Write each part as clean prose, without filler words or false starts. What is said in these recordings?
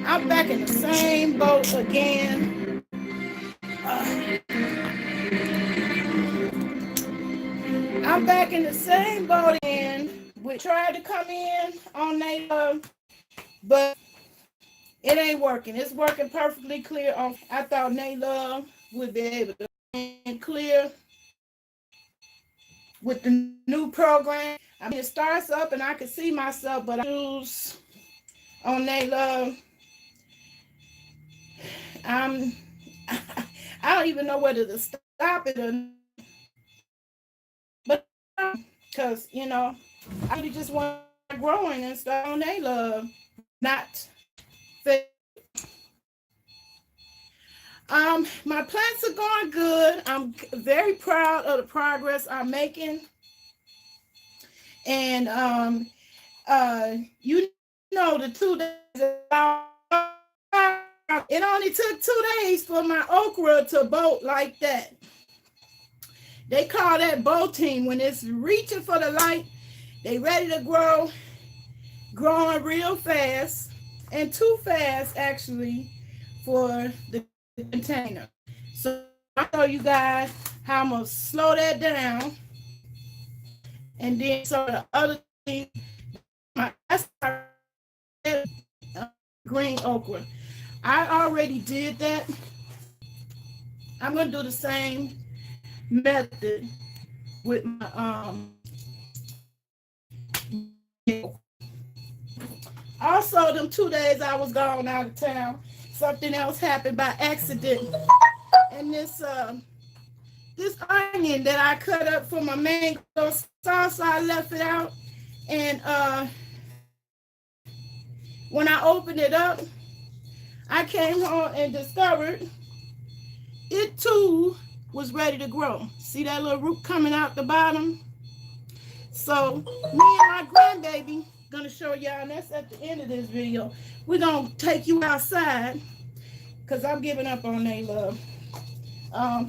I'm back in the same boat again. I'm back in the same boat again. We tried to come in on they but it ain't working. It's working perfectly clear. I thought Nate Love would be able to clear with the new program. I mean, it starts up and I can see myself, but I choose on Nate Love. I don't even know whether to stop it or not. But because I really just want growing and stuff on Nate Love, not. My plants are going good. I'm very proud of the progress I'm making. And the 2 days it only took 2 days for my okra to bolt like that. They call that bolting when it's reaching for the light. They ready to grow, growing real fast, and too fast actually for the container. So I'll show you guys how I'm gonna slow that down, and then so the other thing, my green okra. I already did that. I'm gonna do the same method with my Also, them 2 days I was gone out of town, something else happened by accident, and this onion that I cut up for my mango sauce, I left it out, and when I opened it up, I came home and discovered it too was ready to grow. See that little root coming out the bottom? So me and my grandbaby gonna show y'all, and that's at the end of this video. We're gonna take you outside because I'm giving up on they love.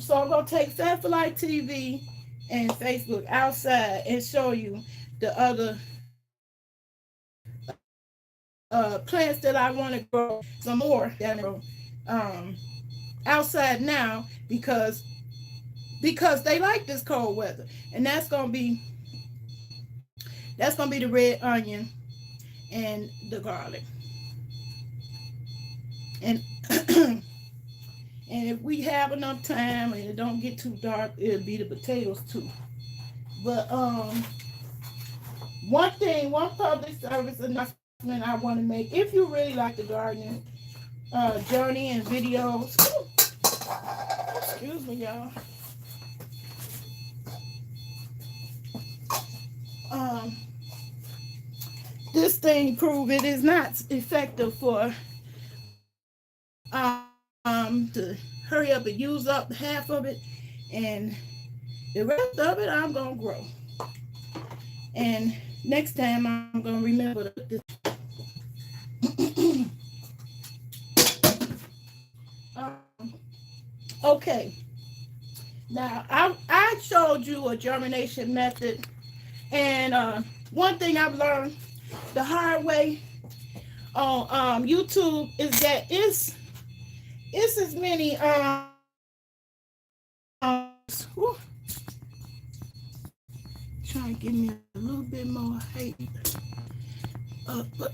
So I'm gonna take Fat for Life TV and Facebook outside and show you the other plants that I want to grow some more down the road, outside now because they like this cold weather, and that's gonna be the red onion and the garlic, and and if we have enough time and it don't get too dark, it'll be the potatoes too. But one public service announcement I want to make: if you really like the gardening journey and videos, excuse me, y'all. This thing prove it is not effective for to hurry up and use up half of it, and the rest of it I'm gonna grow. And next time I'm gonna remember this. Okay, now I showed you a germination method, and one thing I've learned the hard way on YouTube is that it's as many trying to give me a little bit more height. But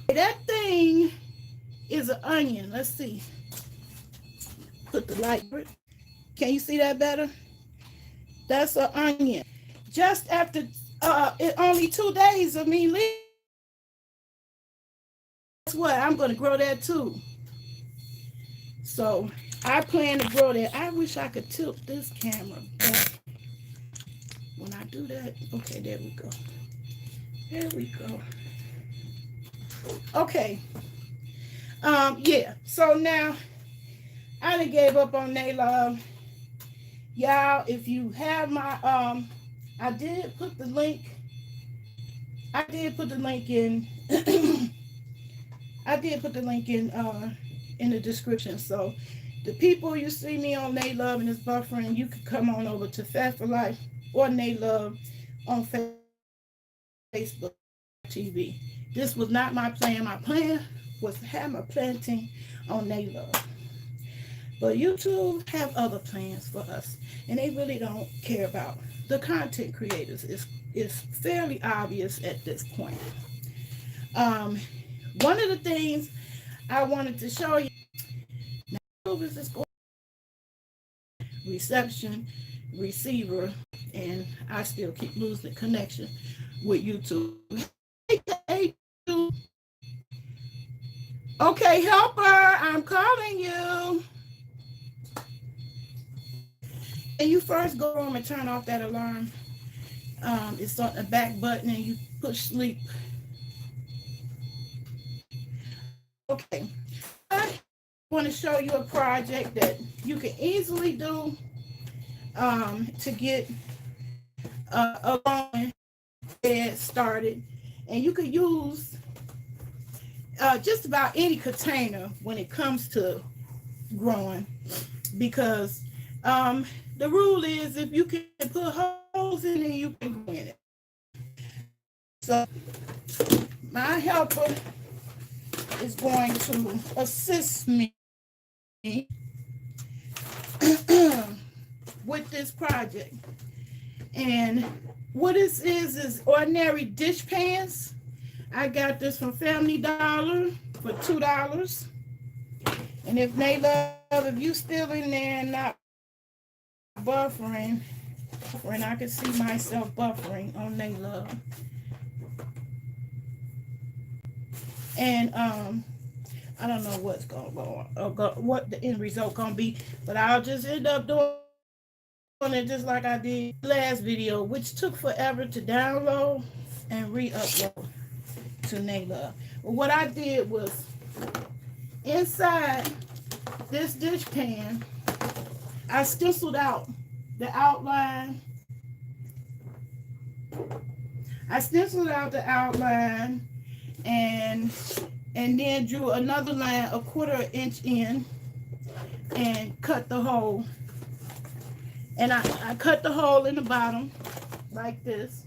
that thing is an onion. Let's see. Put the light. Can you see that better? That's an onion. Just after only 2 days of me leaving. Guess what? I'm going to grow that too. So I plan to grow that. I wish I could tilt this camera back when I do that. Okay, there we go. There we go. Okay. Yeah. So now I done gave up on they love. Y'all, if you have my I did put the link in I did put the link in the description. So the people you see me on They Love and it's buffering, you can come on over to Fat for Life or They Love on Facebook. Facebook TV. This was not my plan. My plan was to have my planting on Naylove. But YouTube have other plans for us, and they really don't care about the content creators. It's fairly obvious at this point. One of the things I wanted to show you now is this reception, receiver, and I still keep losing connection with YouTube. Okay, helper, I'm calling you. And you first go home and turn off that alarm. It's on the back button and you push sleep. Okay, I want to show you a project that you can easily do to get a lawn bed started. And you could use just about any container when it comes to growing, because the rule is if you can put holes in it, you can grow in it. So my helper is going to assist me with this project. And what this is ordinary dish pans. I got this from Family Dollar for $2. And if Naylove, if you still in there and not buffering, I can see myself buffering on Naylove. And I don't know what's gonna go on, or what the end result gonna be, but I'll just end up doing it just like I did last video, which took forever to download and re-upload to Naylove. But what I did was inside this dish pan, I stenciled out the outline. And then drew another line a 1/4 inch in and cut the hole. And I cut the hole in the bottom like this.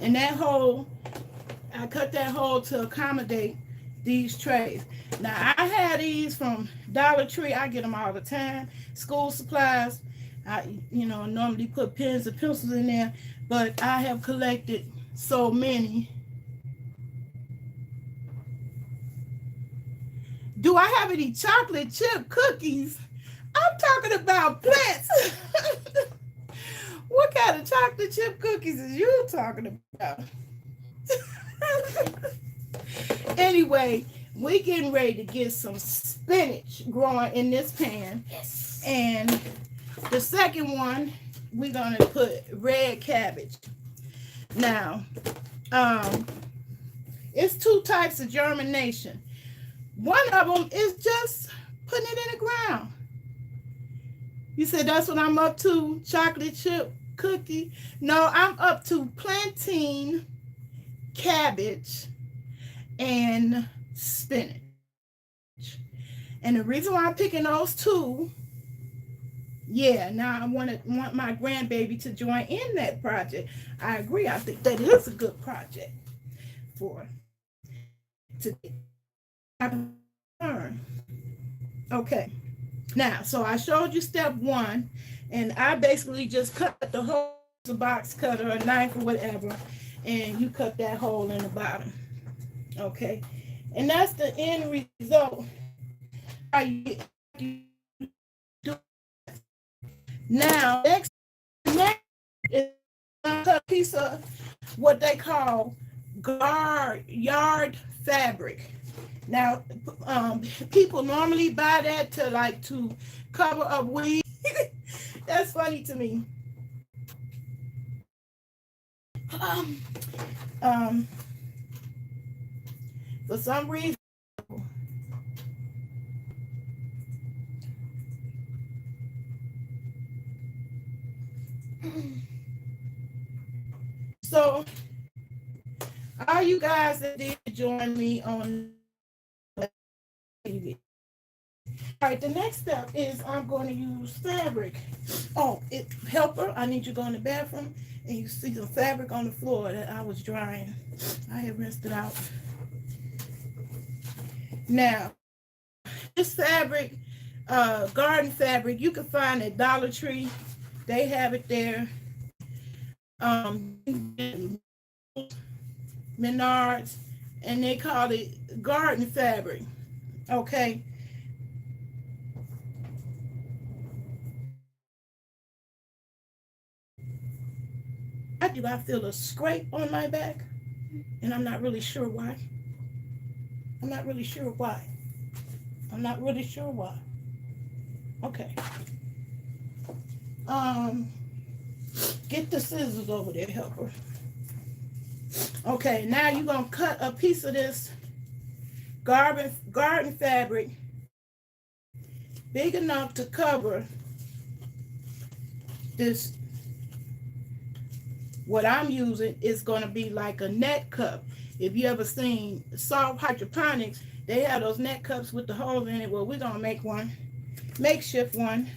And that hole, I cut that hole to accommodate these trays. Now I had these from Dollar Tree. I get them all the time. School supplies. I normally put pens and pencils in there, but I have collected so many. Do I have any chocolate chip cookies? I'm talking about plants. What kind of chocolate chip cookies is you talking about? Anyway, we getting ready to get some spinach growing in this pan. Yes. And the second one, we're going to put red cabbage. Now, it's 2 types of germination. One of them is just putting it in the ground. You said that's what I'm up to, chocolate chip cookie? No, I'm up to planting cabbage and spinach. And the reason why I'm picking those 2, now I want my grandbaby to join in that project. I agree. I think that is a good project to learn. Okay. Now, so I showed you step 1, and I basically just cut the hole with a box cutter, a knife, or whatever, and you cut that hole in the bottom. Okay. And that's the end result. Now, next is a piece of what they call yard fabric. Now, people normally buy that to cover up weeds. That's funny to me. For some reason, so all you guys that did join me on TV. All right, the next step is I'm going to use fabric. Oh, helper, I need you to go in the bathroom And you see the fabric on the floor that I was drying. I had rinsed it out. Now, this fabric, garden fabric, you can find at Dollar Tree. They have it there. Menards, and they call it garden fabric. Okay. I feel a scrape on my back, and I'm not really sure why. I'm not really sure why. I'm not really sure why. Okay. Get the scissors over there, helper. Okay, now you're gonna cut a piece of this garden fabric big enough to cover this. What I'm using is going to be like a net cup. If you ever seen soft hydroponics, they have those net cups with the holes in it. Well, we're going to make one, makeshift one,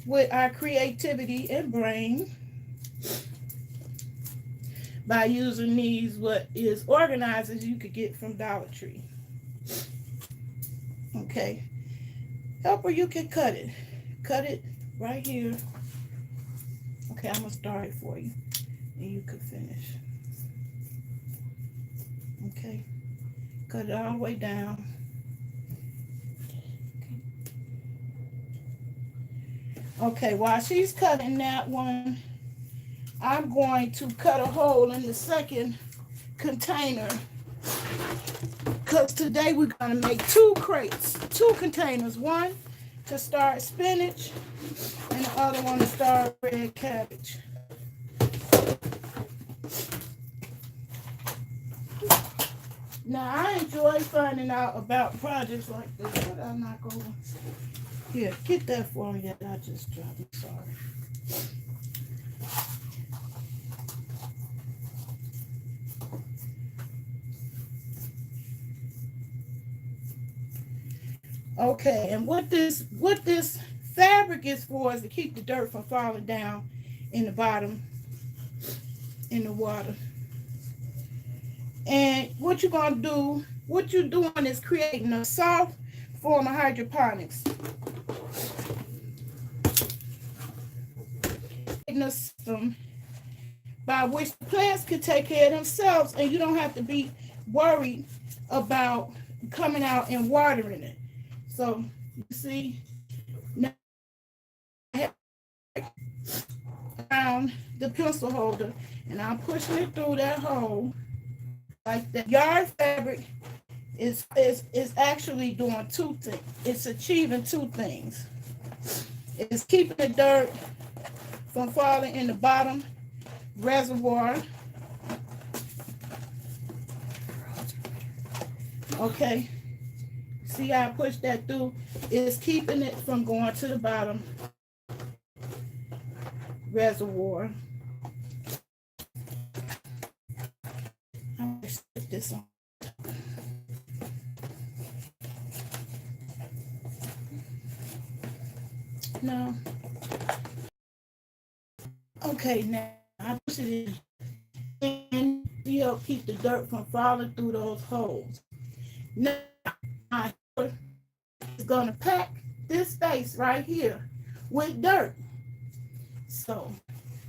with our creativity and brain by using these, what is organizers you could get from Dollar Tree. Okay. Helper, you can cut it. Cut it right here. Okay, I'm going to start it for you, and you can finish. Okay. Cut it all the way down. Okay, while she's cutting that one, I'm going to cut a hole in the second container, because today we're going to make 2 crates, 2 containers. One to start spinach, and the other one to start red cabbage. Now, I enjoy finding out about projects like this, but I'm not going to. Here, get that for me that I just dropped. I'm sorry. Okay, and what this fabric is for is to keep the dirt from falling down in the bottom in the water. And what you're gonna do, what you're doing is creating a soft form of hydroponics. Creating a system by which the plants can take care of themselves, and you don't have to be worried about coming out and watering it. So you see, now I have around the pencil holder, and I'm pushing it through that hole like that. Yard fabric is actually doing 2 things. It's achieving 2 things. It's keeping the dirt from falling in the bottom reservoir. Okay. See how I pushed that through? It's keeping it from going to the bottom reservoir. I'm going to stick this on. No. Okay, now I push it in and help keep the dirt from falling through those holes. Now, it's going to pack this space right here with dirt. So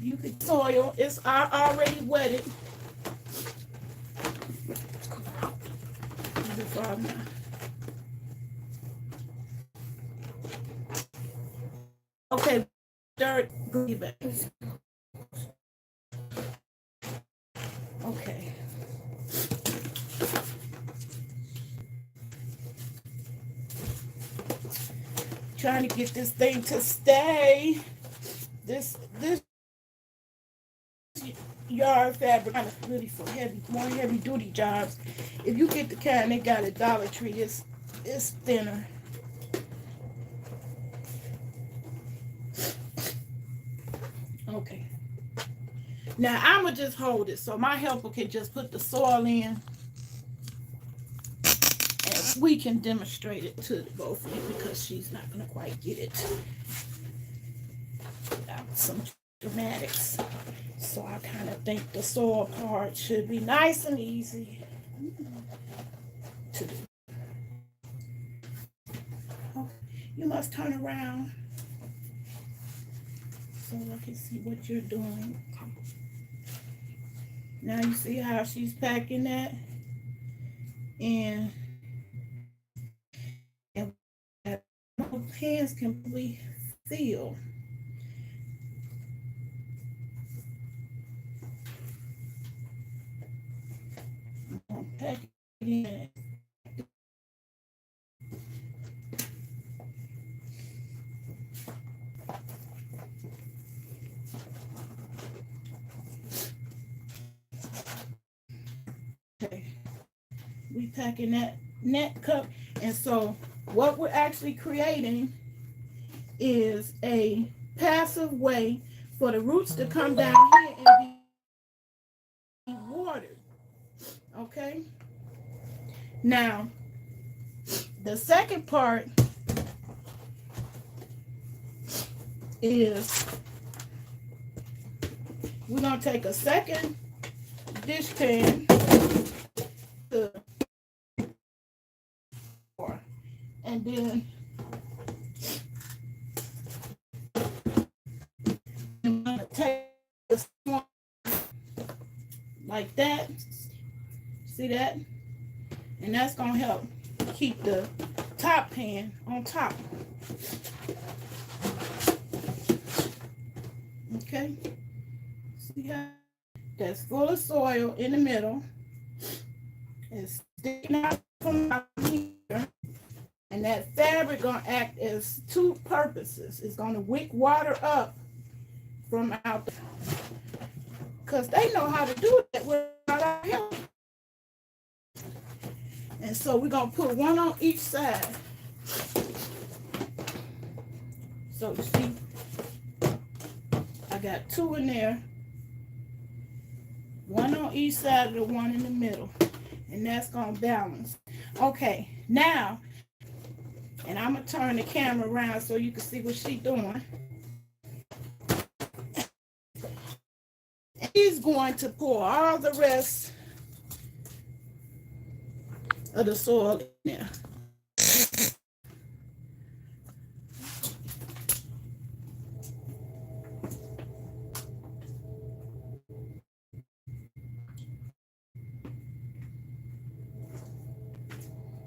you can soil. It's already wetted. Okay, dirt, breathe back. Okay. Trying to get this thing to stay. This yard fabric kind of really for more heavy duty jobs. If you get the kind they got at Dollar Tree, it's thinner. Okay. Now I'm gonna just hold it so my helper can just put the soil in, and we can demonstrate it to both of you because she's not gonna quite get it without some dramatics. So I kind of think the soil part should be nice and easy to do. Oh, you must turn around so I can see what you're doing. Now you see how she's packing that, and both hands can really feel. I'm gonna pack it in. Okay, we packing that net cup, and so what we're actually creating is a passive way for the roots to come down here and be watered. Okay, now the second part is we're gonna take a second dish pan to, and then I'm gonna take this one like that. See that? And that's gonna help keep the top pan on top. Okay? See how that's full of soil in the middle. It's sticking out from out here. And that fabric gonna act as two purposes. It's gonna wick water up from out there. Because they know how to do that without our help. And so we're gonna put one on each side. So you see, I got two in there. One on each side of the one in the middle. And that's gonna balance. Okay, now, and I'm gonna turn the camera around so you can see what she's doing. She's going to pour all the rest of the soil in there.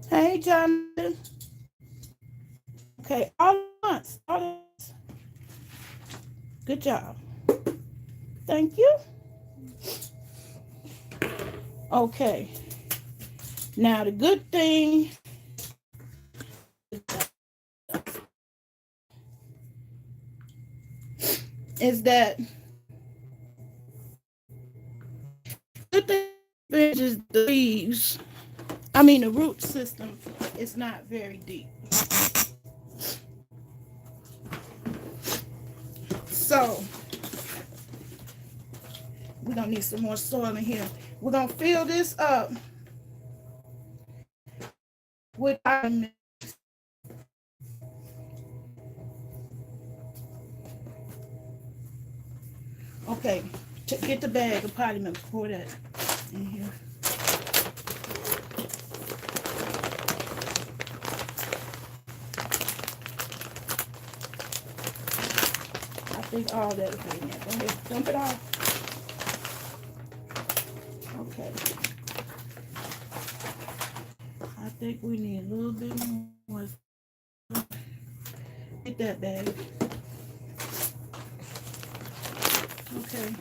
Hey, Jonathan. Okay, all at once. All at once. Good job. Thank you. Okay. Now the good thing is that good thing is the leaves. I mean the root system is not very deep. So we're gonna need some more soil in here. We're gonna fill this up with our mix. Okay, get the bag of potty mix, pour that in here. I think all that is in there. Go ahead, dump it off. Okay. I think we need a little bit more. Get that bag. Okay.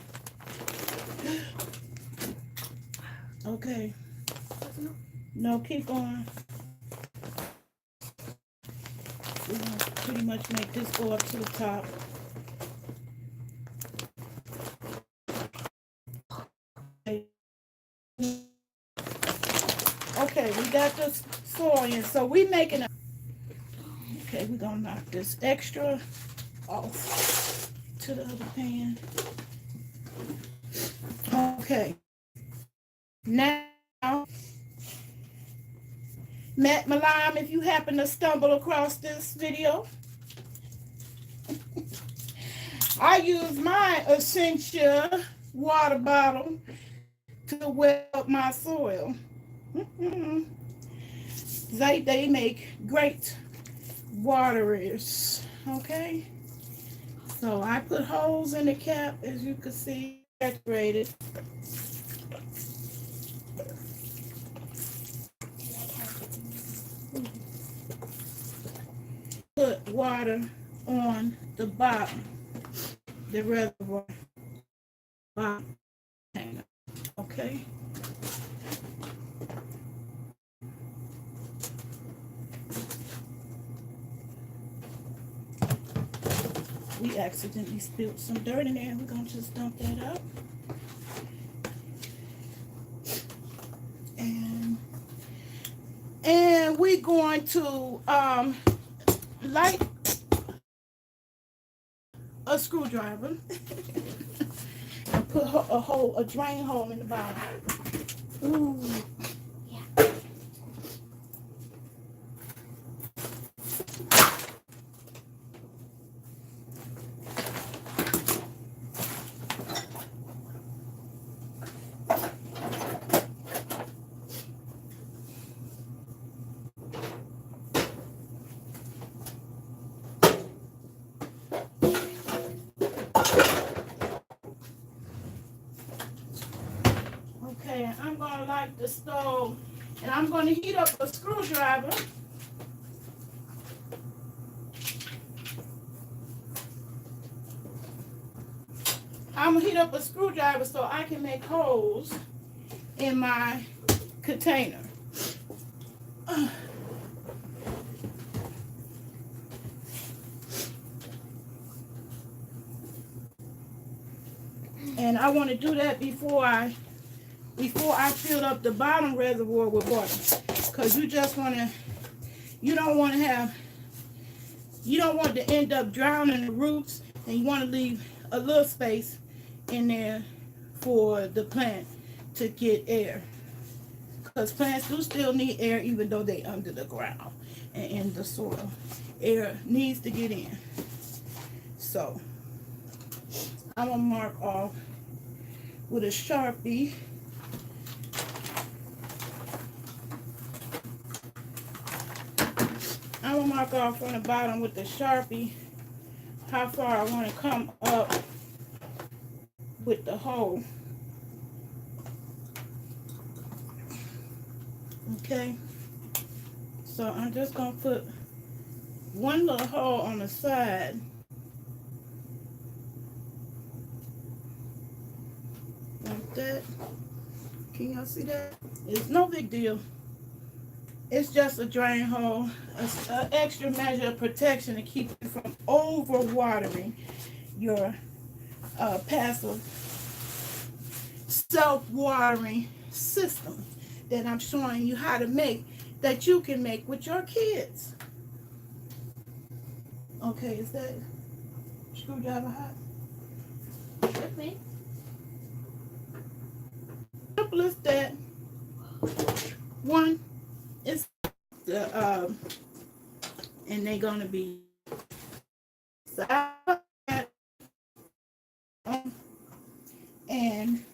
Okay. No, keep going. We're going to pretty much make this go up to the top. Okay, we got this soil in, so we making a. Okay, we're gonna knock this extra off to the other pan. Okay, now, Matt Malam, if you happen to stumble across this video, I use my essential water bottle to wet up my soil. They make great waterers. Okay. So I put holes in the cap, as you can see, decorated. Put water on the bottom, the reservoir bottom. Okay. We accidentally spilled some dirt in there. We're gonna just dump that out. And we're going to light a screwdriver and put a drain hole in the bottom. Ooh. Yeah. Okay, I'm gonna light the stove and I'm gonna heat up a screwdriver. I'm gonna heat up a screwdriver so I can make holes in my container. And I want to do that before I fill up the bottom reservoir with water, because you don't want to end up drowning the roots, and you want to leave a little space in there for the plant to get air, because plants do still need air even though they under the ground and in the soil. Air needs to get in. So I'm gonna mark off with a Sharpie. I'm gonna mark off from the bottom with the Sharpie how far I want to come up with the hole. Okay, so I'm just gonna put one little hole on the side. Like that. Can y'all see that? It's no big deal. It's just a drain hole, an extra measure of protection to keep you from overwatering your passive self-watering system that I'm showing you how to make, that you can make with your kids. Okay, is that screwdriver hot? Should be. Simple as that. One is the and they're gonna be side, and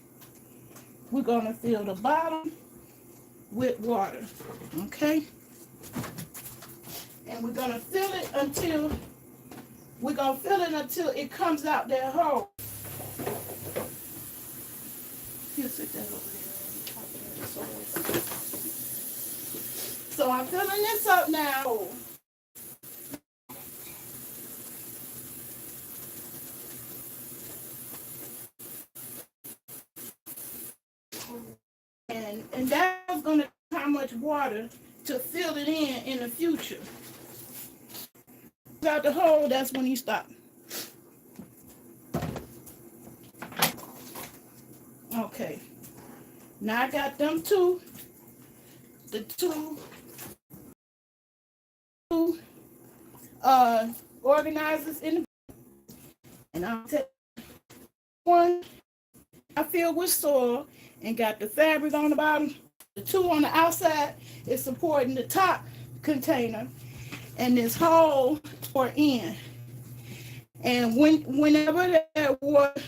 we're gonna fill the bottom with water. Okay, and we're gonna fill it until it comes out that hole. You sit that over there. So I'm filling this up now. And that's going to be how much water to fill it in the future. Out the hole, that's when you stop. Okay. Now I got them two. The two organizers in the, and I'll take one I filled with soil and got the fabric on the bottom. The two on the outside is supporting the top container, and this hole for in. And whenever that water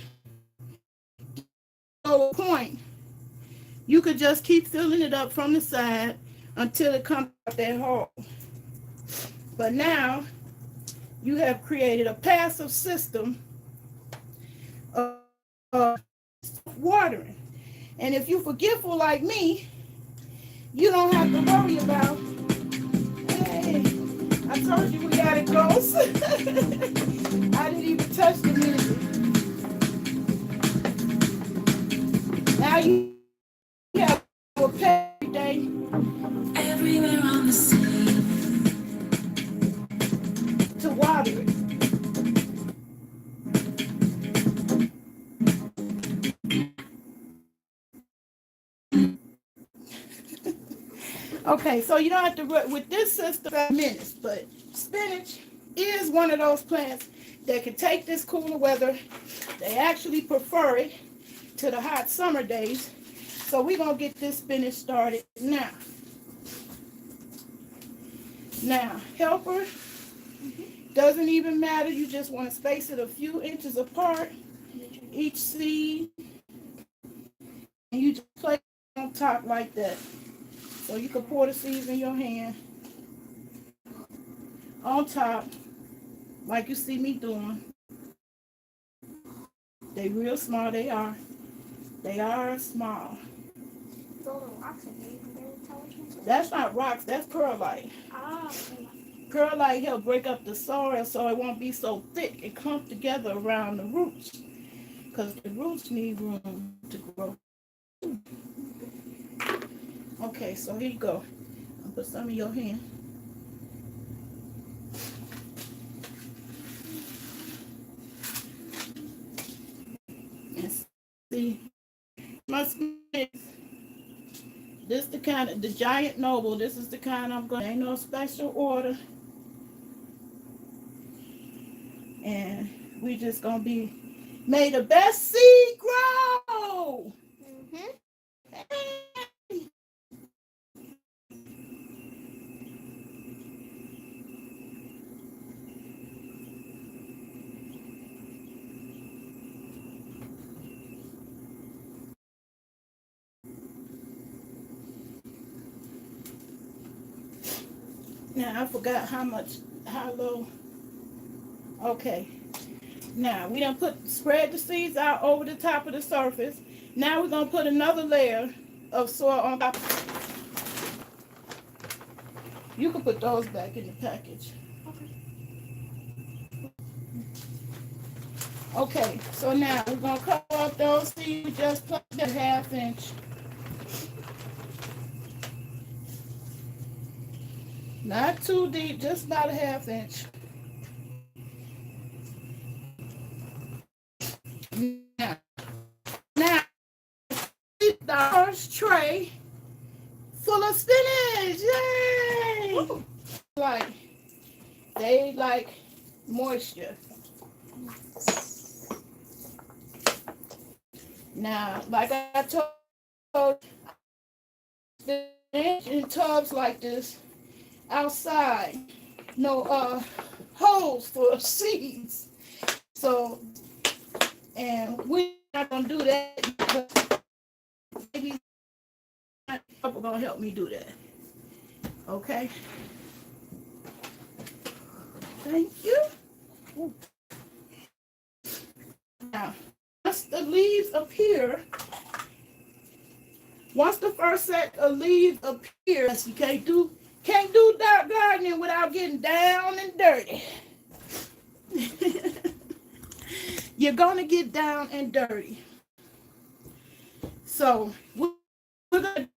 lower point, you could just keep filling it up from the side until it comes out that hole. But now you have created a passive system of watering. And if you're forgetful like me, you don't have to worry about, hey, I told you we got it close. I didn't even touch the music. Now you have a pay day. Everywhere on the sea to water it. Okay, so you don't have to with this system 5 minutes, but spinach is one of those plants that can take this cooler weather. They actually prefer it to the hot summer days. So we're gonna get this spinach started now. Now, helper, doesn't even matter. You just want to space it a few inches apart, each seed, and you just place it on top like that. So you can pour the seeds in your hand on top, like you see me doing. They real small, they are. They are small. That's not rocks, that's perlite. Perlite help break up the soil so it won't be so thick and clumped together around the roots, because the roots need room to grow. Okay, so here you go. I'll put some in your hand. And see, must be this the kind of the giant noble. This is the kind I'm going. Ain't no special order. And we just gonna be may the best seed grow. Hey. Now I forgot how low. Okay. Now we done spread the seeds out over the top of the surface. Now we're gonna put another layer of soil on top. You can put those back in the package. Okay, so now we're gonna cover up those seeds. We just planted a 1/2 inch. Not too deep, just about a 1/2 inch. Now, the first tray full of spinach. Yay! Woo. They like moisture. Now, like I told you, in tubs like this outside, no holes for seeds. So, and we're not gonna do that, but maybe people gonna help me do that. Okay. Thank you. Ooh. Now, once the leaves appear, once the first set of leaves appears, you can't do dark gardening without getting down and dirty. You're gonna get down and dirty. So we're gonna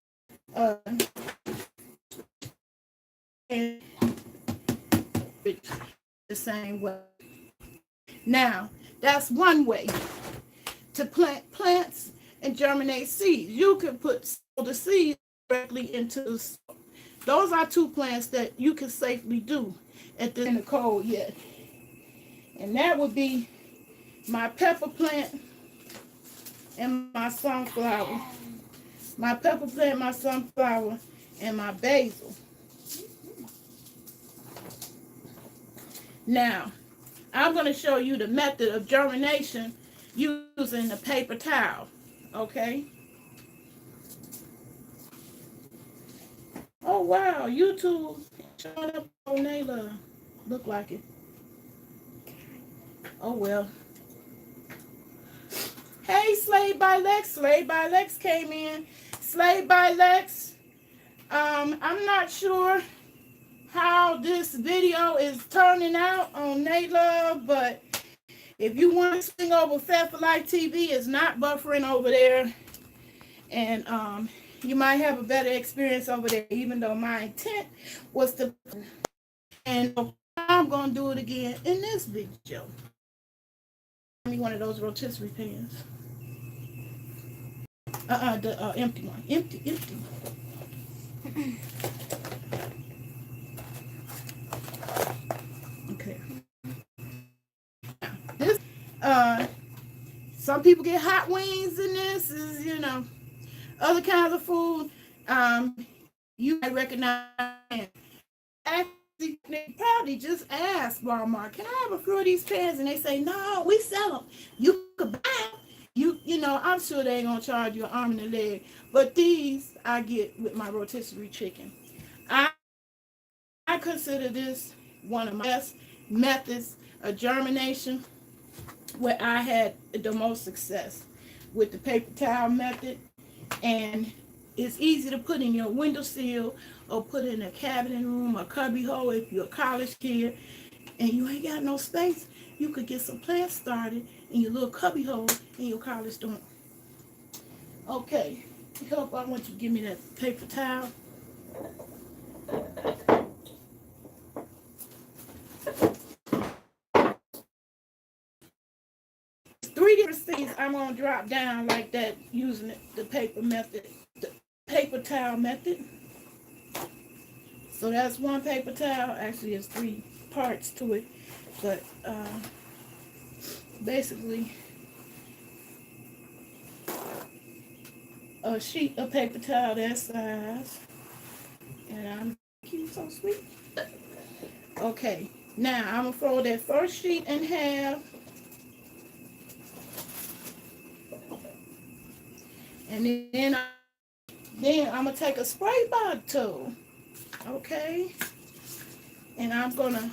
the same way. Now, that's one way to plant plants and germinate seeds. You can put the seeds directly into the soil. Those are two plants that you can safely do at the in the cold yet. And that would be my pepper plant and my sunflower. My pepper plant, my sunflower, and my basil. Now, I'm going to show you the method of germination using the paper towel. Okay. Oh wow, YouTube showing up on Nayla. Look like it. Oh well. Hey, Slave by Lex. Slave by Lex came in. Slave by Lex. I'm not sure how this video is turning out on Nayla, but if you want to swing over Fat for Life TV, it's not buffering over there, and you might have a better experience over there, even though my intent was to. And I'm gonna do it again in this video. Give me one of those rotisserie pans. The empty one. Empty. Okay. This some people get hot wings in this, is other kinds of food. You might recognize. Actually, they probably just ask Walmart, "Can I have a few of these pans?" And they say, "No, we sell them. You could buy them." I'm sure they ain't gonna charge you an arm and a leg. But these I get with my rotisserie chicken. I consider this one of my best methods of germination, where I had the most success with the paper towel method. And it's easy to put in your windowsill or put in a cabinet room or cubby hole if you're a college kid and you ain't got no space. You could get some plants started in your little cubby hole in your college dorm. Okay, help, I want you to give me that paper towel. Three different seeds I'm going to drop down like that using the paper method, the paper towel method. So that's one paper towel. Actually, there's 3 parts to it, but basically a sheet of paper towel that size. And I'm keep so sweet. Okay, now I'm gonna fold that first sheet in half, and then I'm gonna take a spray bottle. Okay, and I'm gonna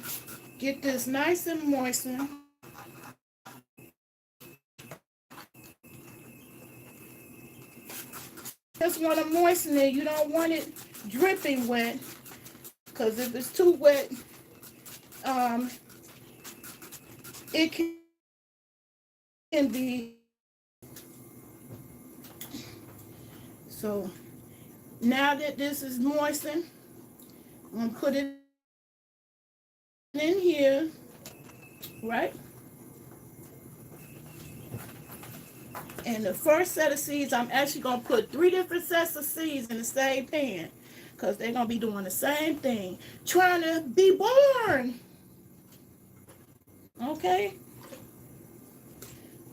get this nice and moistened. Just want to moisten it. You don't want it dripping wet, because if it's too wet, it can be. So now that this is moistened, I'm gonna put it in here, right? And the first set of seeds, I'm actually going to put 3 different sets of seeds in the same pan, because they're going to be doing the same thing, trying to be born. Okay?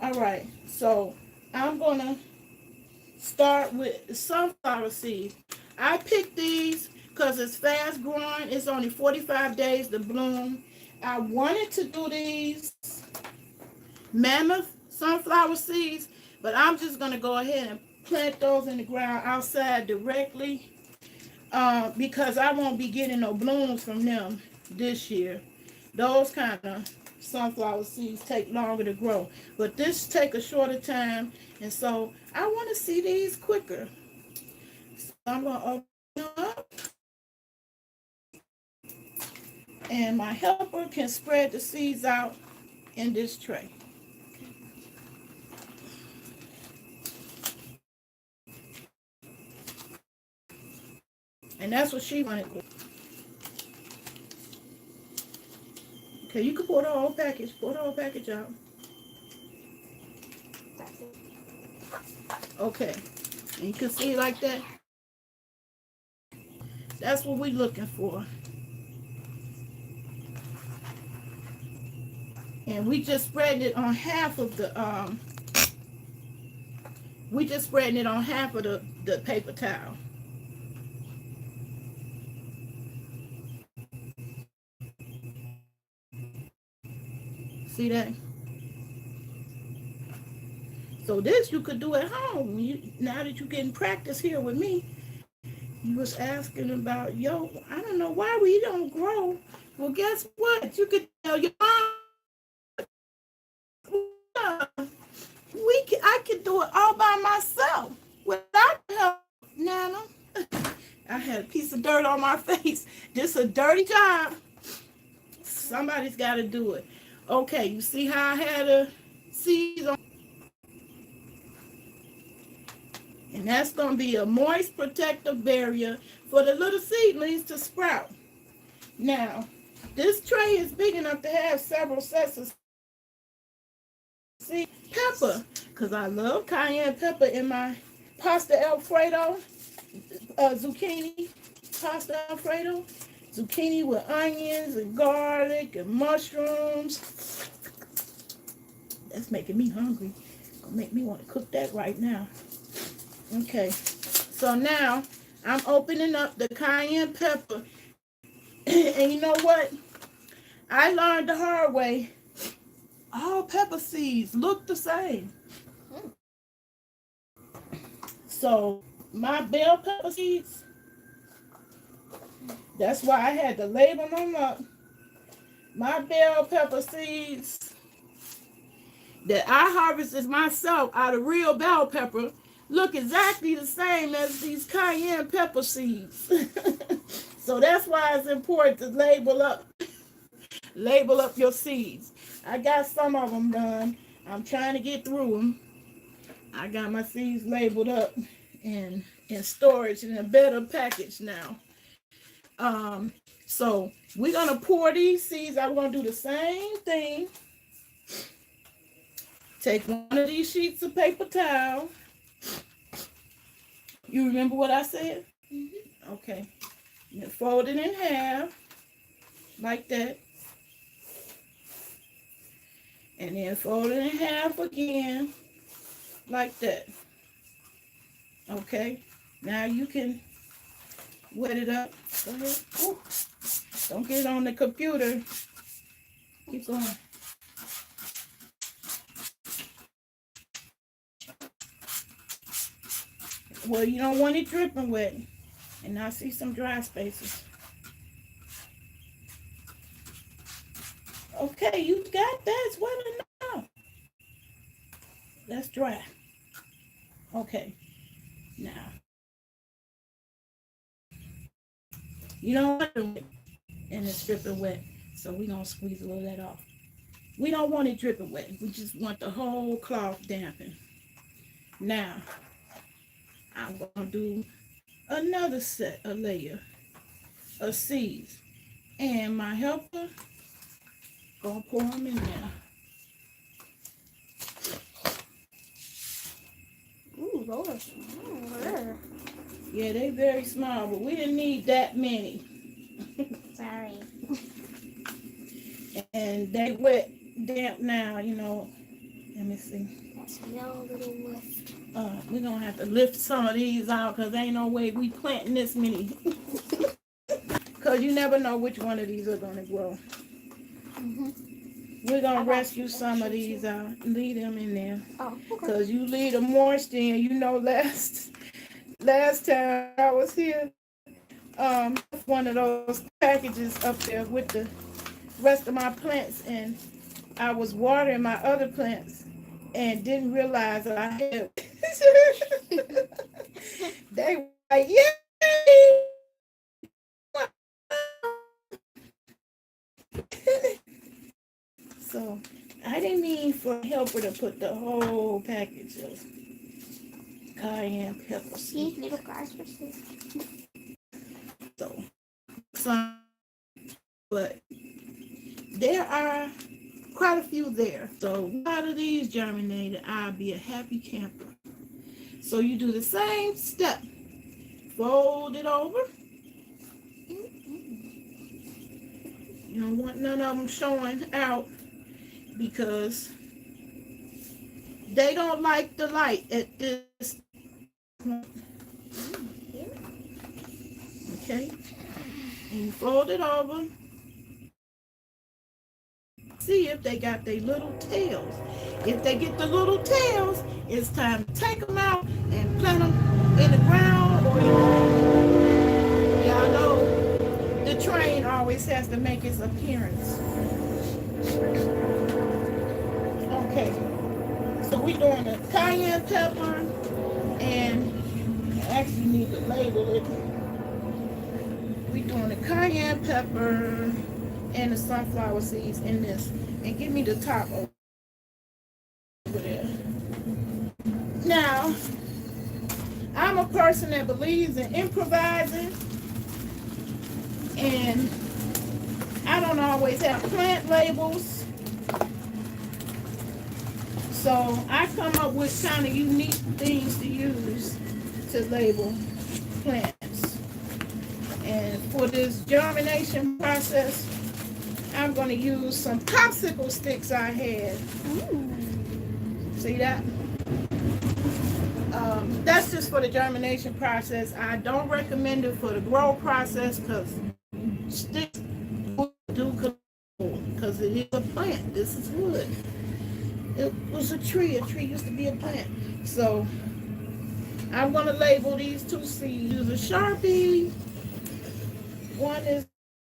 All right. So I'm going to start with the sunflower seeds. I picked these because it's fast growing. It's only 45 days to bloom. I wanted to do these mammoth sunflower seeds, but I'm just going to go ahead and plant those in the ground outside directly, because I won't be getting no blooms from them this year. Those kind of sunflower seeds take longer to grow, but this take a shorter time, and so I want to see these quicker. So I'm going to open them up, and my helper can spread the seeds out in this tray. And that's what she wanted. Okay, you can pour the whole package. Pour the whole package out. Okay. And you can see like that. That's what we're looking for. And we just spreading it on half of the the paper towel. See that? So this you could do at home. Now that you're getting practice here with me, you was asking about, yo, I don't know why we don't grow. Well, guess what? You could tell your mom, I can do it all by myself without help, Nana. I had a piece of dirt on my face. This a dirty job. Somebody's got to do it. Okay, you see how I had a seed on, and that's going to be a moist protective barrier for the little seedlings to sprout. Now, this tray is big enough to have several sets of seed pepper, because I love cayenne pepper in my pasta alfredo, zucchini pasta alfredo, zucchini with onions and garlic and mushrooms. That's making me hungry. Gonna make me want to cook that right now. Okay, so now I'm opening up the cayenne pepper. And you know what? I learned the hard way. All pepper seeds look the same. So my bell pepper seeds, that's why I had to label them up. My bell pepper seeds that I harvested myself out of real bell pepper look exactly the same as these cayenne pepper seeds. So that's why it's important to label up your seeds. I got some of them done. I'm trying to get through them. I got my seeds labeled up and in storage in a better package now. So we're gonna pour these seeds. I'm gonna do the same thing. Take one of these sheets of paper towel. You remember what I said? Mm-hmm. Okay. And fold it in half, like that. And then fold it in half again, like that. Okay. Now you can wet it up. Go ahead. Ooh. Don't get on the computer. Keep going. Well, you don't want it dripping wet. And I see some dry spaces. Okay, you got that. It's well enough. That's dry. Okay. Now, you don't want it and it's dripping wet. So we're going to squeeze a little of that off. We don't want it dripping wet. We just want the whole cloth dampened. Now, I'm going to do another set, a layer of seeds. And my helper, going to pour them in there. Ooh, those are small. Yeah, they very small, but we didn't need that many. Sorry. And they wet, damp now, you know. Let me see. That's no little lift. We're going to have to lift some of these out because ain't no way we planting this many. Because you never know which one of these are going to grow. Mm-hmm. We're going to rescue some of these out. Leave them in there. Oh, okay. Because you leave them moist in. You know, last time I was here, one of those packages up there with the rest of my plants, and I was watering my other plants and didn't realize that I had. They were like, yay! So I didn't mean for a helper to put the whole package of cayenne pepper seeds. Little grass for seeds. So, but there are quite a few there. So a lot of these germinated, I'll be a happy camper. So you do the same step. Fold it over. You don't want none of them showing out because they don't like the light at this point. Okay. And you fold it over. see if they got their little tails. If they get the little tails, it's time to take them out and plant them in the ground. Or y'all know the train always has to make its appearance. Okay, so we're doing the cayenne pepper, and I actually need to label it. We're doing the cayenne pepper and the sunflower seeds in this. And give me the top over there. Now, I'm a person that believes in improvising, and I don't always have plant labels. So I come up with kind of unique things to use to label plants. And for this germination process, I'm going to use some popsicle sticks I had. See that? That's just for the germination process. I don't recommend it for the grow process because sticks do because it is a plant. This is wood. It was a tree. A tree used to be a plant. So I'm going to label these two seeds. Use a Sharpie. One is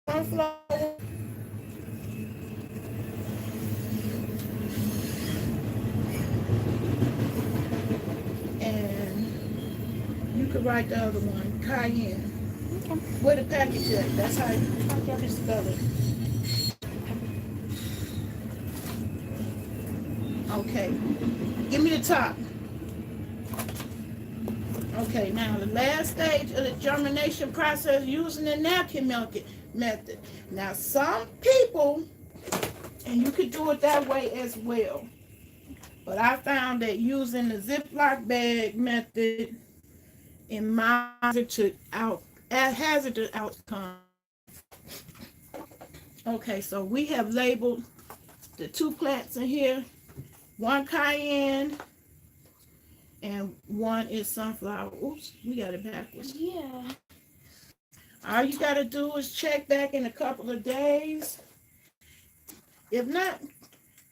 sunflower. And you could write the other one, Cayenne. Okay. Where the package at? That's how you spell it. Okay. Give me the top. Okay, now the last stage of the germination process using the napkin method. Now some people, and you could do it that way as well, but I found that using the Ziploc bag method in my hazardous outcome. Okay, so we have labeled the two plants in here. One cayenne and one is sunflower. Oops, we got it backwards. Yeah. All you got to do is check back in a couple of days. If not,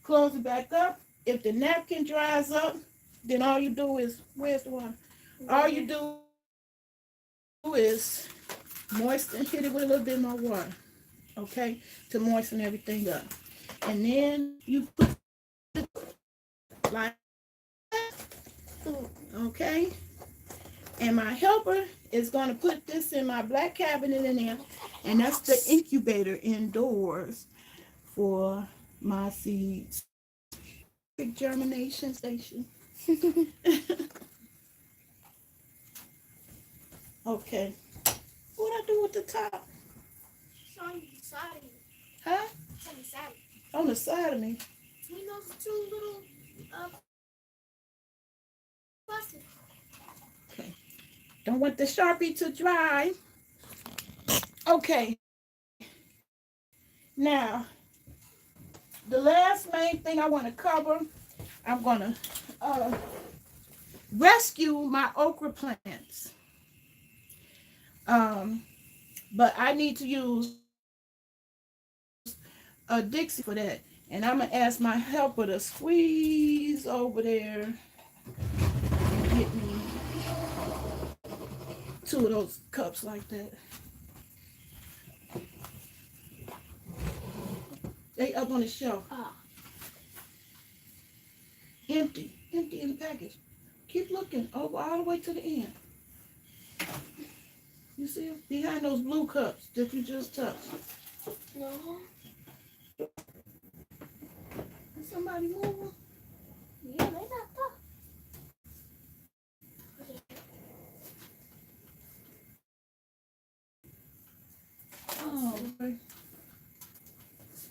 close it back up. If the napkin dries up, then all you do is, where's the one? All you do is moisten, hit it with a little bit more water, okay, to moisten everything up. And then you put it like that, okay? And my helper is going to put this in my black cabinet in there, and that's the incubator indoors for my seeds. Big germination station. Okay. What I do with the top? It's on the side of you. Huh? It's on the side. On the side of me. Between those two little plastic. Okay. Don't want the Sharpie to dry. Okay. Now, the last main thing I want to cover, I'm going to rescue my okra plants. But I need to use a Dixie for that. And I'm going to ask my helper to squeeze over there and get me two of those cups like that. They up on the shelf. Empty in the package. Keep looking over all the way to the end. You see them? Behind those blue cups that you just touched. No. Is somebody moving? Yeah, they got that. Oh, boy.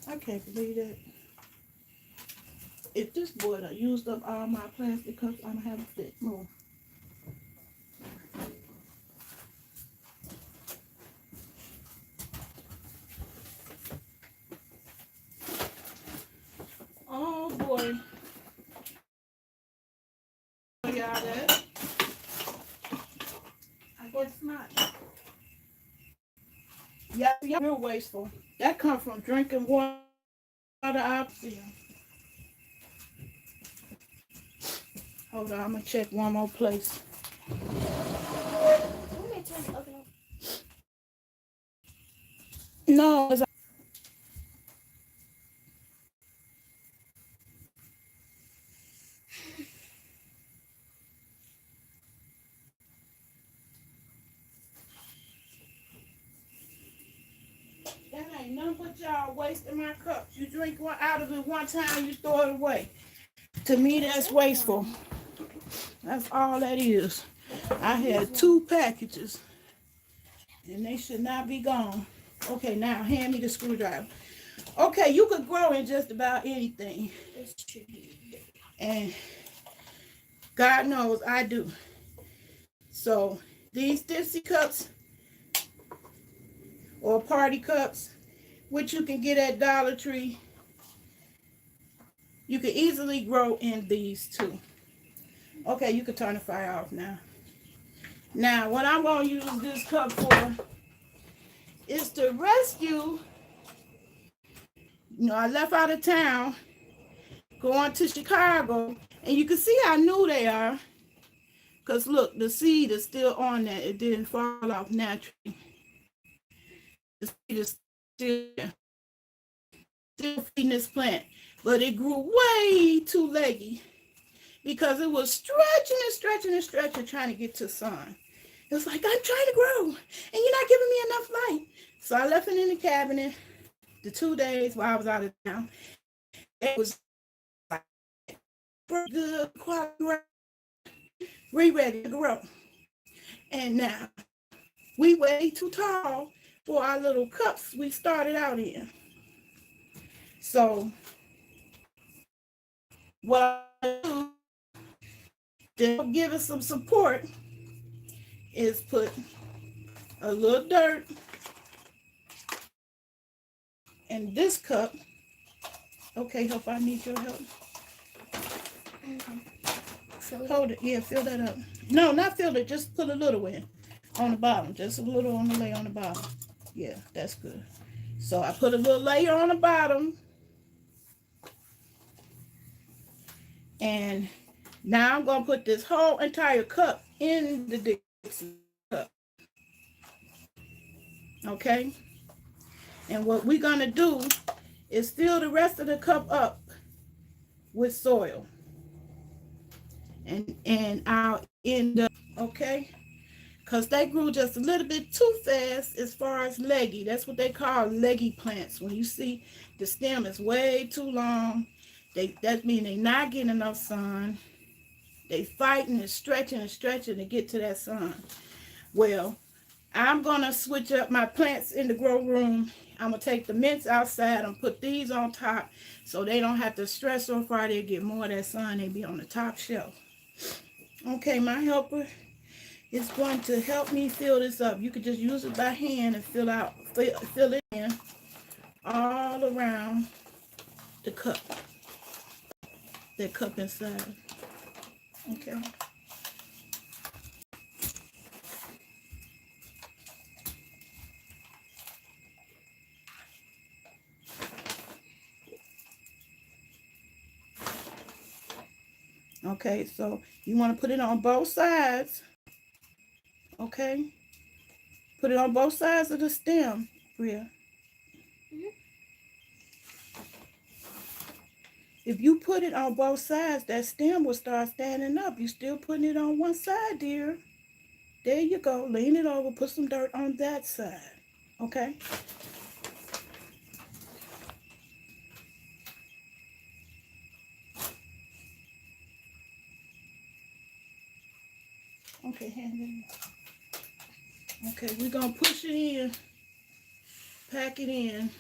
I can't believe that. If this boy done used up all my plastic cups, I'm gonna have to fit more. Oh boy. Y'all that? I guess not. Yeah, you're real wasteful. That comes from drinking water the opposite. Hold on, I'm gonna check one more place. We may turn the oven on. No, that ain't nothing but y'all wasting my cups. You drink one out of it one time, you throw it away. To me, that's wasteful. That's all that is. I had 2 packages, and they should not be gone. Okay, now hand me the screwdriver. Okay, you could grow in just about anything. And God knows I do. So these Dipsy cups or party cups, which you can get at Dollar Tree, you can easily grow in these too. Okay, you can turn the fire off now. Now, what I'm going to use this cup for is to rescue. You know, I left out of town, going to Chicago, and you can see how new they are. Because look, the seed is still on there. It didn't fall off naturally. The seed is still feeding this plant. But it grew way too leggy because it was stretching and stretching and stretching, trying to get to sun. It was like, I'm trying to grow, and you're not giving me enough light. So I left it in the cabinet the 2 days while I was out of town. It was like good quality, ready to grow. And now we way too tall for our little cups we started out in. So what I do to give us some support is put a little dirt in this cup. Okay, hope I need your help. Hold it. Yeah, fill that up. No, not fill it. Just put a little in on the bottom. Just a little on the layer on the bottom. Yeah, that's good. So I put a little layer on the bottom. And now I'm going to put this whole entire cup in the Dixie cup. Okay? And what we're going to do is fill the rest of the cup up with soil. And I'll end up, okay? Because they grew just a little bit too fast as far as leggy. That's what they call leggy plants. When you see the stem is way too long, that means they're not getting enough sun. They fighting and stretching to get to that sun. Well, I'm going to switch up my plants in the grow room. I'm going to take the mints outside and put these on top so they don't have to stress so far. They get more of that sun. They be on the top shelf. Okay, my helper is going to help me fill this up. You could just use it by hand and fill it in all around the cup. That cup inside. Okay. Okay, so you want to put it on both sides. Okay? Put it on both sides of the stem, Bria. If you put it on both sides, that stem will start standing up. You still putting it on one side, dear. There you go. Lean it over. Put some dirt on that side. Okay? Okay, hand it. Okay, we're going to push it in. Pack it in.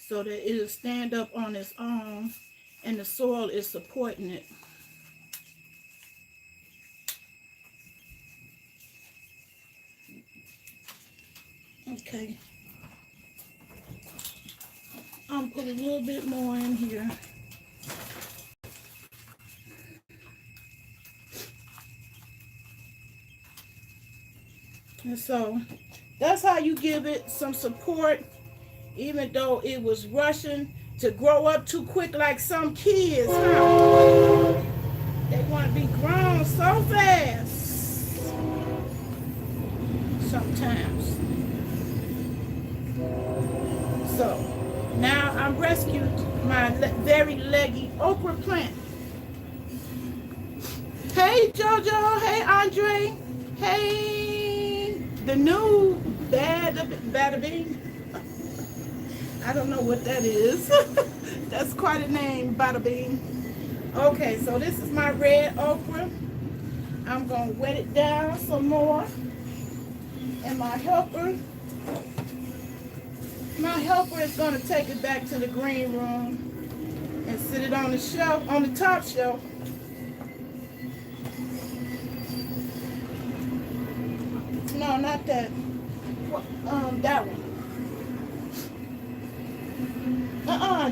So that it'll stand up on its own and the soil is supporting it. Okay. I'm put a little bit more in here. And so That's how you give it some support, even though it was rushing to grow up too quick like some kids, huh? They want to be grown so fast sometimes. So now I'm rescued my very leggy okra plant. Hey Jojo, hey Andre, hey the new bada bing. I don't know what that is. That's quite a name, bada bing. Okay, so this is my red okra. I'm gonna wet it down some more. And my helper is gonna take it back to the green room and sit it on the shelf, on the top shelf. No, not that. That one.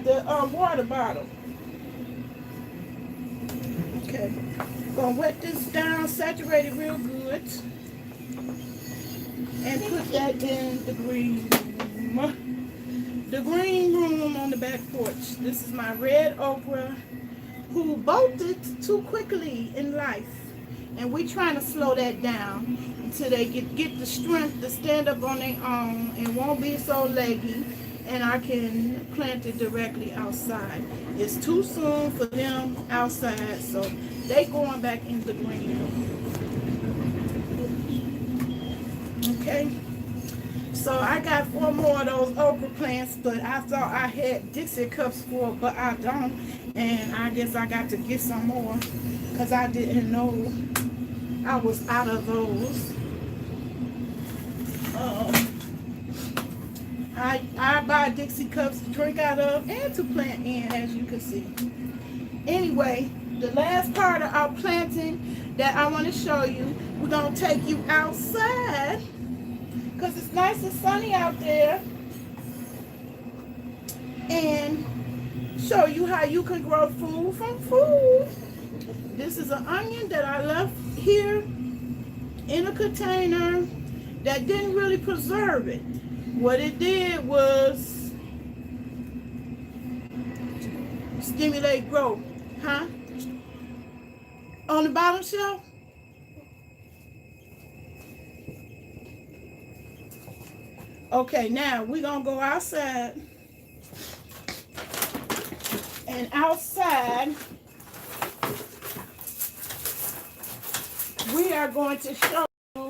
The water bottle. Okay. Gonna wet this down, saturate it real good, and put that in the green room. The green room on the back porch. This is my red okra who bolted too quickly in life. And we trying to slow that down until they get the strength to stand up on their own and won't be so leggy, and I can plant it directly outside. It's too soon for them outside, so they going back in the green room. Okay? So I got 4 more of those okra plants, but I thought I had Dixie cups full, but I don't. And I guess I got to get some more because I didn't know I was out of those. I buy Dixie cups to drink out of and to plant in, as you can see. Anyway, the last part of our planting that I want to show you, we're going to take you outside because it's nice and sunny out there, and show you how you can grow food from food. This is an onion that I left here in a container that didn't really preserve it. What it did was stimulate growth. Huh? On the bottom shelf? Okay, now we're going to go outside. And outside, we are going to show you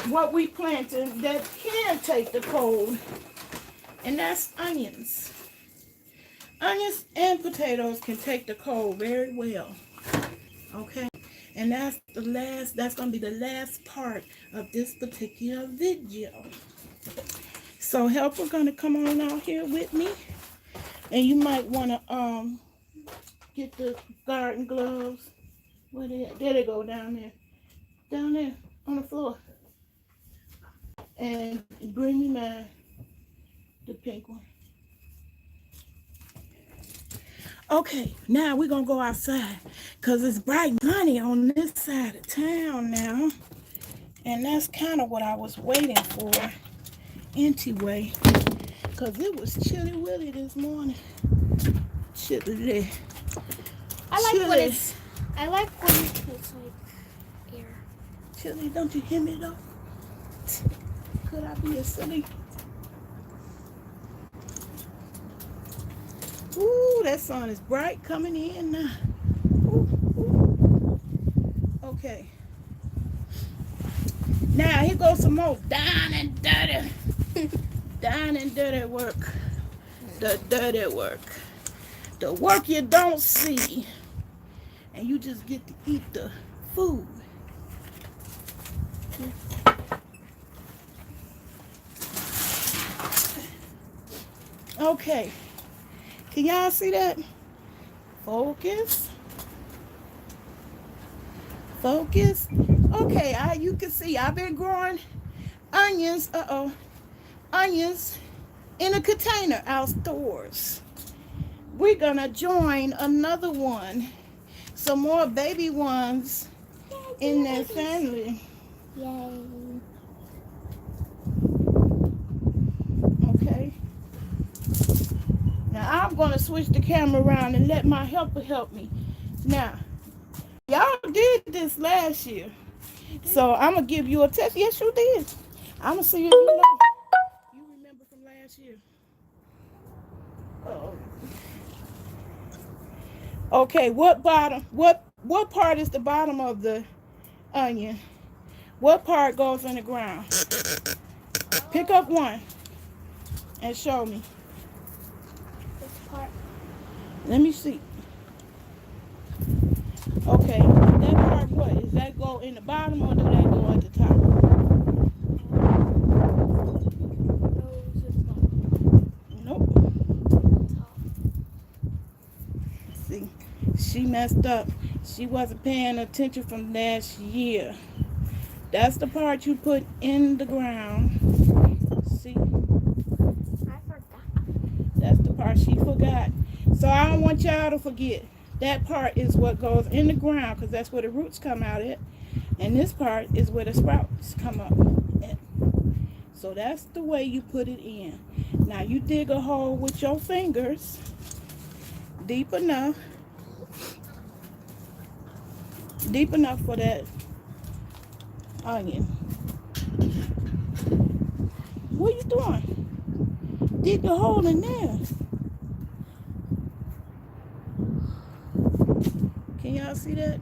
what we planted that can take the cold, and that's onions. Onions and potatoes can take the cold very well. Okay, and that's going to be the last part of this particular video. So helper going to come on out here with me, and you might want to get the garden gloves. Where they at? There they go, down there on the floor. And bring me the pink one. Okay, now we're gonna go outside because it's bright and sunny on this side of town now, and that's kind of what I was waiting for anyway, because it was chilly willy this morning. Chilly. I like when it's like air. Chilly, don't you hear me though? Could I be a silly? Ooh, that sun is bright coming in now. Ooh, ooh. Okay. Now here goes some more down and dirty. Down and dirty work. The dirty work. The work you don't see. And you just get to eat the food. Okay, can y'all see that? Focus. Focus. Okay, you can see I've been growing onions, onions in a container outdoors. We're gonna join another one, some more baby ones in their family. Yay. Okay. Now I'm going to switch the camera around and let my helper help me. Now, y'all did this last year. So I'm going to give you a test. Yes, you did. I'm going to see if you know. You remember from last year. Oh. Okay, what part is the bottom of the onion? What part goes in the ground? Pick up one and show me. This part. Let me see. Okay, that part what? Does that go in the bottom or do that go at the top? Goes at the bottom. Nope. Top. See, she messed up. She wasn't paying attention from last year. That's the part you put in the ground. See? I forgot. That's the part she forgot. So I don't want y'all to forget. That part is what goes in the ground because that's where the roots come out at. And this part is where the sprouts come up at. So that's the way you put it in. Now you dig a hole with your fingers. Deep enough. Deep enough for that onion. What are you doing? Dig the hole in there. Can y'all see that?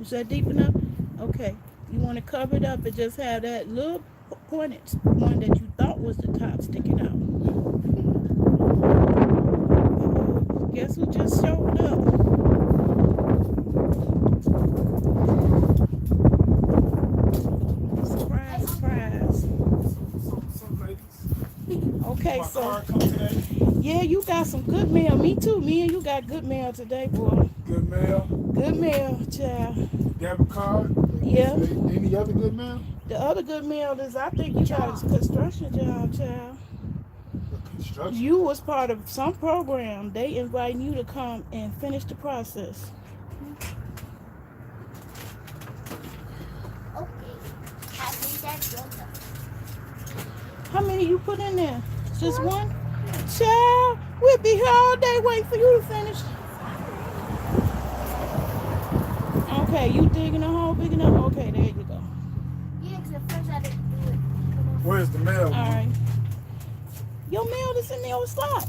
Is that deep enough? Okay. You want to cover it up and just have that little pointed one that you thought was the top sticking out. Guess who just showed up? Surprise, surprise. Okay, so yeah, you got some good mail. Me too. Me and you got good mail today, boy. Good mail. Good mail, child. Debit card. Yeah. Any other good mail? The other good mail is I think you got a construction job, child. Construction. You was part of some program. They inviting you to come and finish the process. Okay. I think that's good. How many you put in there? Just one? Child, we'll be here all day waiting for you to finish. Okay, you digging a hole big enough? Okay, there you go. Yeah, because at first I didn't do it. Where's the mail? All right. Your mail is in the old slot.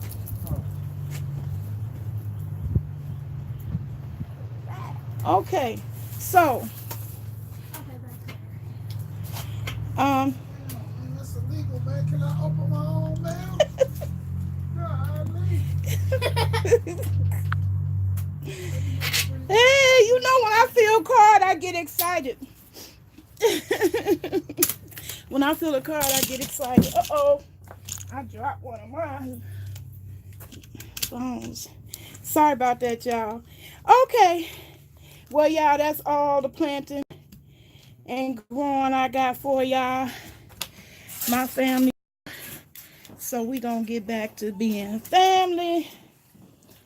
Okay, so That's illegal, man. Can I open my own mail? Hey, you know when I feel card, I get excited. When I feel a card, I get excited. Uh-oh. I dropped one of my phones. Sorry about that, y'all. Okay. Well, y'all, that's all the planting and growing I got for y'all. My family. So we gonna get back to being family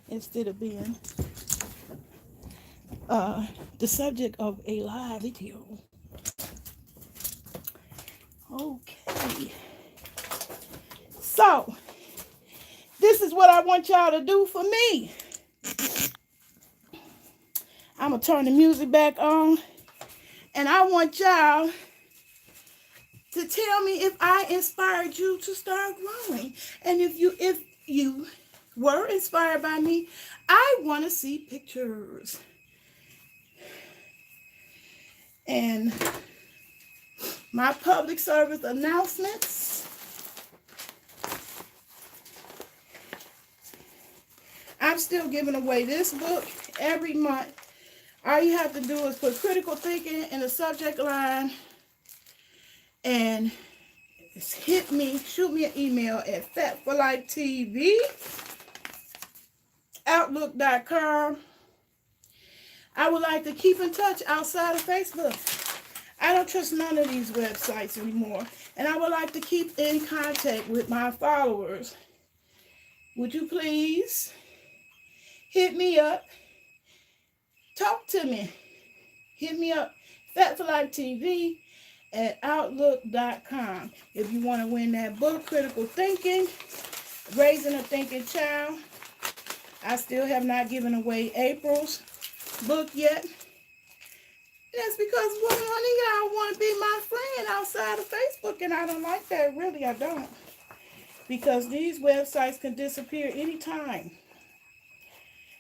instead of being the subject of a live video. Okay. So this is what I want y'all to do for me. I'm gonna turn the music back on, and I want y'all to tell me if I inspired you to start growing. And if you were inspired by me, I want to see pictures. And my public service announcements. I'm still giving away this book every month. All you have to do is put critical thinking in the subject line and shoot me an email at fatforlifetv@outlook.com. I would like to keep in touch outside of Facebook. I don't trust none of these websites anymore. And I would like to keep in contact with my followers. Would you please hit me up talk to me. Hit me up, Fat for Life TV at outlook.com. If you want to win that book, Critical Thinking, Raising a Thinking Child. I still have not given away April's book yet. That's because one of y'all want to be my friend outside of Facebook, and I don't like that. Really, I don't. Because these websites can disappear anytime.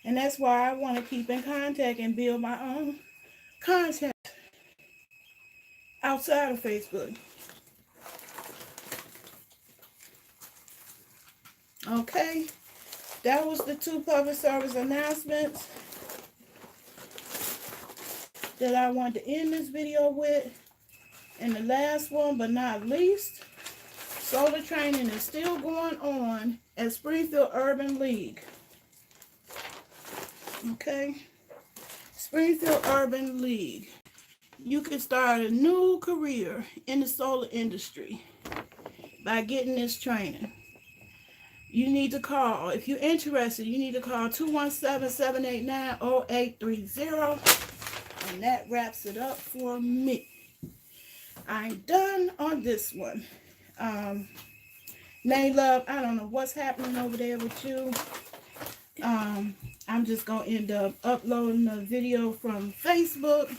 And that's why I want to keep in contact and build my own contact outside of Facebook. Okay, that was the 2 public service announcements that I wanted to end this video with. And the last one, but not least, solar training is still going on at Springfield Urban League. Okay, Springfield Urban League. You can start a new career in the solar industry by getting this training. You need to call. If you're interested, you need to call 217-789-0830. And that wraps it up for me. I'm done on this one. Love, I don't know what's happening over there with you. I'm just going to end up uploading a video from Facebook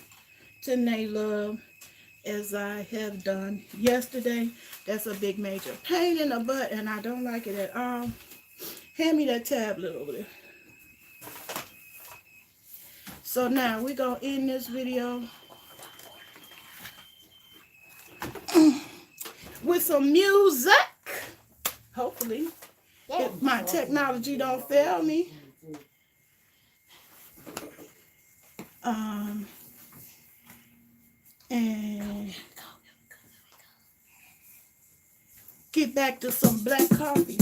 to Love as I have done yesterday. That's a big major pain in the butt, and I don't like it at all. Hand me that tablet over there. So now we're going to end this video with some music. Hopefully, if my technology don't fail me. And get back to some black coffee.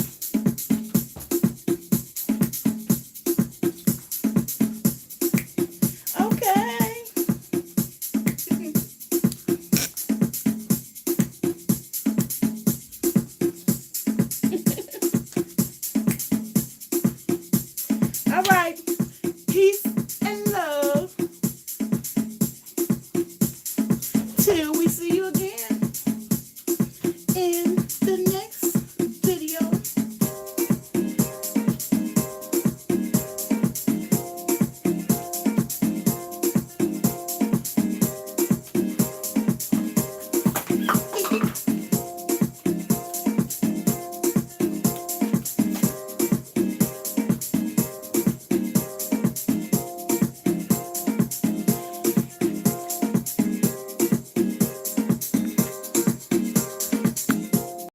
Okay. All right. Peace and love. Till we see you again in the next